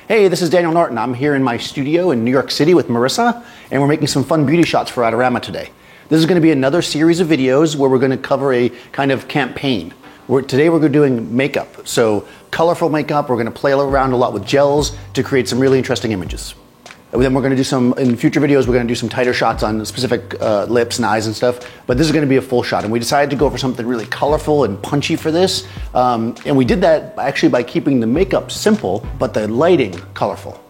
Hey, this is Daniel Norton. I'm here in my studio in New York City with Marissa, and we're making some fun beauty shots for Adorama today. This is going to be another series of videos where we're going to cover a kind of campaign. Today we're doing makeup, so colorful makeup. We're going to play around a lot with gels to create some really interesting images. And then we're going to do some, in future videos, we're going to do some tighter shots on specific lips and eyes and stuff, but this is going to be a full shot. And we decided to go for something really colorful and punchy for this. And we did that actually by keeping the makeup simple, but the lighting colorful.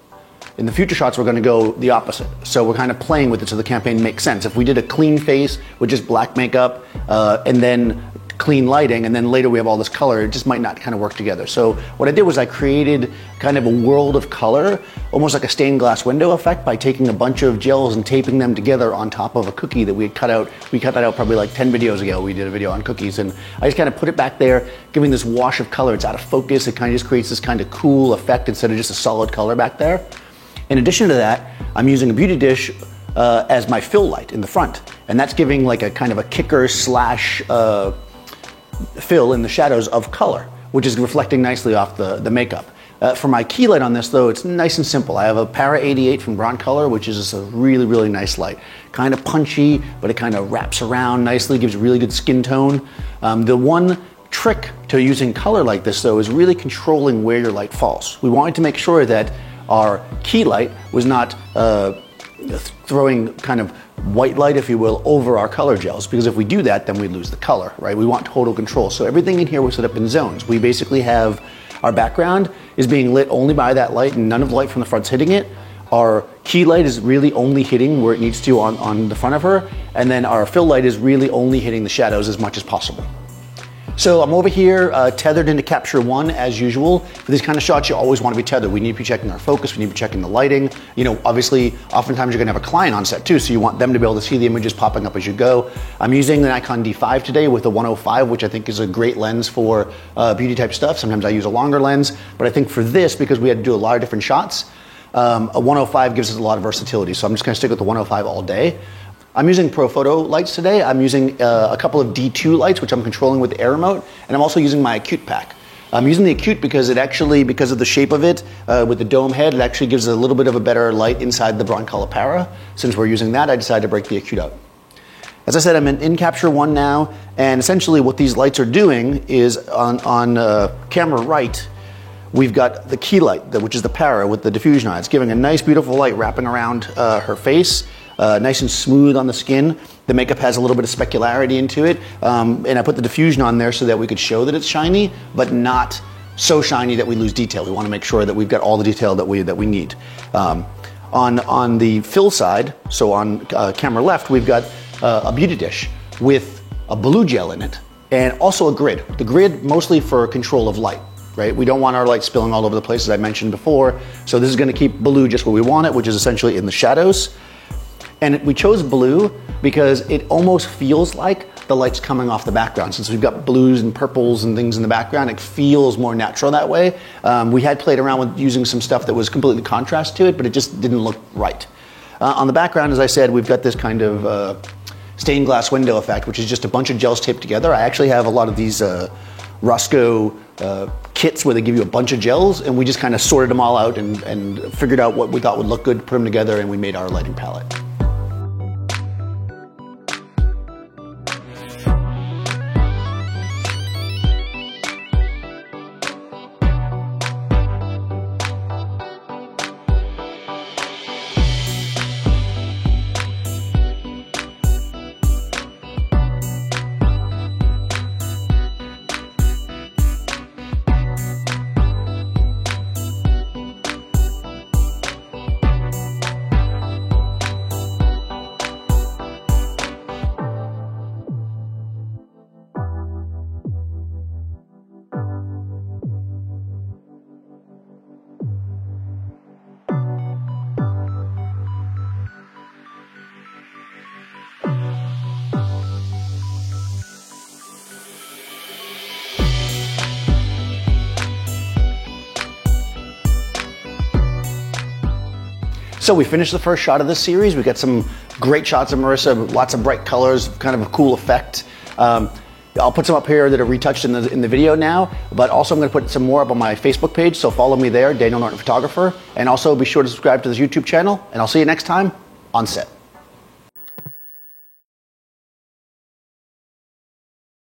In the future shots, we're going to go the opposite. So we're kind of playing with it so the campaign makes sense. If we did a clean face with just black makeup and then clean lighting, and then later we have all this color, it just might not kind of work together. So what I did was I created kind of a world of color, almost like a stained glass window effect, by taking a bunch of gels and taping them together on top of a cookie that we had cut out. We cut that out probably like 10 videos ago. We did a video on cookies, and I just kind of put it back there, giving this wash of color. It's out of focus. It kind of just creates this kind of cool effect instead of just a solid color back there. In addition to that, I'm using a beauty dish as my fill light in the front, and that's giving like a kind of a kicker slash fill in the shadows of color, which is reflecting nicely off the makeup. For my key light on this though, it's nice and simple. I have a Para 88 from Broncolor, which is just a really, really nice light. Kind of punchy, but it kind of wraps around nicely, gives really good skin tone. The one trick to using color like this though is really controlling where your light falls. We wanted to make sure that our key light was not throwing kind of white light, if you will, over our color gels, because if we do that, then we lose the color, right? We want total control. So everything in here was set up in zones. We basically have our background is being lit only by that light, and none of the light from the front's hitting it. Our key light is really only hitting where it needs to on the front of her, and then our fill light is really only hitting the shadows as much as possible. So I'm over here tethered into Capture One as usual. For these kind of shots, you always want to be tethered. We need to be checking our focus, we need to be checking the lighting. You know, obviously, oftentimes you're gonna have a client on set too, so you want them to be able to see the images popping up as you go. I'm using the Nikon D5 today with a 105, which I think is a great lens for beauty type stuff. Sometimes I use a longer lens, but I think for this, because we had to do a lot of different shots, a 105 gives us a lot of versatility. So I'm just gonna stick with the 105 all day. I'm using Profoto lights today. I'm using a couple of D2 lights, which I'm controlling with the Air Remote, and I'm also using my Acute pack. I'm using the Acute because it actually, because of the shape of it, with the dome head, it actually gives a little bit of a better light inside the Broncolor Para. Since we're using that, I decided to break the Acute out. As I said, I'm in Capture One now, and essentially what these lights are doing is on camera right, we've got the key light, which is the Para with the diffusion on it. It's giving a nice, beautiful light wrapping around her face. Nice and smooth on the skin. The makeup has a little bit of specularity into it, and I put the diffusion on there so that we could show that it's shiny, but not so shiny that we lose detail. We want to make sure that we've got all the detail that we need. On the fill side, so on camera left, we've got a beauty dish with a blue gel in it, and also a grid. The grid mostly for control of light. Right? We don't want our light spilling all over the place, as I mentioned before, so this is going to keep blue just where we want it, which is essentially in the shadows. And we chose blue because it almost feels like the light's coming off the background. Since we've got blues and purples and things in the background, it feels more natural that way. We had played around with using some stuff that was completely contrast to it, but it just didn't look right. On the background, as I said, we've got this kind of stained glass window effect, which is just a bunch of gels taped together. I actually have a lot of these Roscoe kits where they give you a bunch of gels, and we just kind of sorted them all out and figured out what we thought would look good, put them together, and we made our lighting palette. So we finished the first shot of this series. We got some great shots of Marissa, lots of bright colors, kind of a cool effect. I'll put some up here that are retouched in the video now, but also I'm going to put some more up on my Facebook page, so follow me there, Daniel Norton Photographer, and also be sure to subscribe to this YouTube channel, and I'll see you next time on set.